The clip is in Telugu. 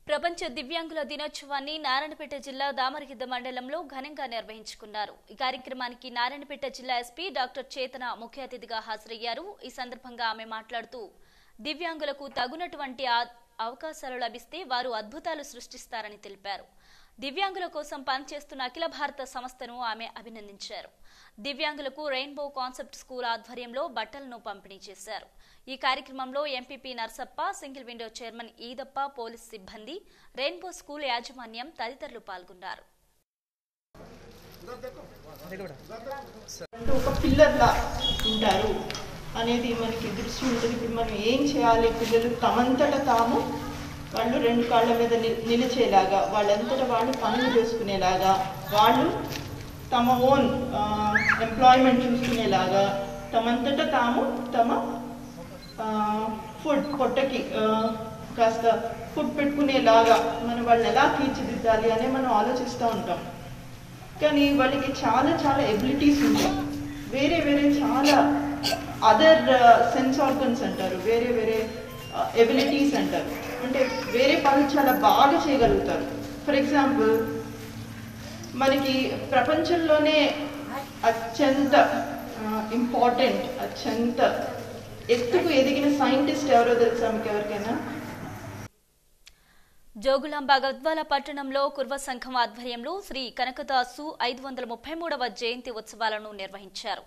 ప్రపంచ దివ్యాంగుల దినోత్సవాన్ని నారాయణపేట జిల్లా దామరగిద్ద మండలంలో ఘనంగా నిర్వహించుకున్నారు. ఈ కార్యక్రమానికి నారాయణపేట జిల్లా ఎస్పీ డాక్టర్ చేతన ముఖ్య అతిథిగా హాజరయ్యారు. ఈ సందర్భంగా ఆమె మాట్లాడుతూ దివ్యాంగులకు తగునటువంటి అవకాశాలు లభిస్తే వారు అద్భుతాలు సృష్టిస్తారని తెలిపారు. దివ్యాంగుల కోసం పనిచేస్తున్న అఖిల భారత సంస్థను ఆమె అభినందించారు. దివ్యాంగులకు రెయిన్బో కాన్సెప్ట్ స్కూల్ ఆధ్వర్యంలో బట్టలను పంపిణీ చేశారు. ఈ కార్యక్రమంలో MPP Narsappa, single window chairman Eedappa, police సిబ్బంది, రెయిన్బో స్కూల్ యాజమాన్యం తదితరులు పాల్గొన్నారు. అనేది మనకి దృష్టి ఉంటుంది. ఇప్పుడు మనం ఏం చేయాలి, పిల్లలు తమంతట తాము వాళ్ళు రెండు కాళ్ళ మీద నిలిచేలాగా, వాళ్ళంతటా వాళ్ళు పనులు చేసుకునేలాగా, వాళ్ళు తమ ఓన్ ఎంప్లాయ్మెంట్ చూసుకునేలాగా, తమంతట తాము తమ పొట్టకి కాస్త ఫుడ్ పెట్టుకునేలాగా మనం వాళ్ళని ఎలా తీర్చిదిద్దాలి అనే మనం ఆలోచిస్తూ ఉంటాం. కానీ వాళ్ళకి చాలా చాలా ఎబిలిటీస్ ఉంటాయి. వేరే వేరే చాలా అదర్ సెన్స్ ఆర్గన్స్ అంటారు, వేరే వేరే ఎబిలిటీస్ అంటారు. అంటే వేరే పనులు చాలా బాగా చేయగలుగుతారు. ఫర్ ఎగ్జాంపుల్, మనకి ప్రపంచంలోనే అత్యంత ఇంపార్టెంట్, అత్యంత ఎత్తుకు ఎదిగిన సైంటిస్ట్ ఎవరో తెలుసా మీకు ఎవరికైనా? జోగులాంబ గద్వాల పట్టణంలో కుర్వ సంఘం ఆధ్వర్యంలో శ్రీ కనకదాసు 533వ జయంతి ఉత్సవాలను నిర్వహించారు.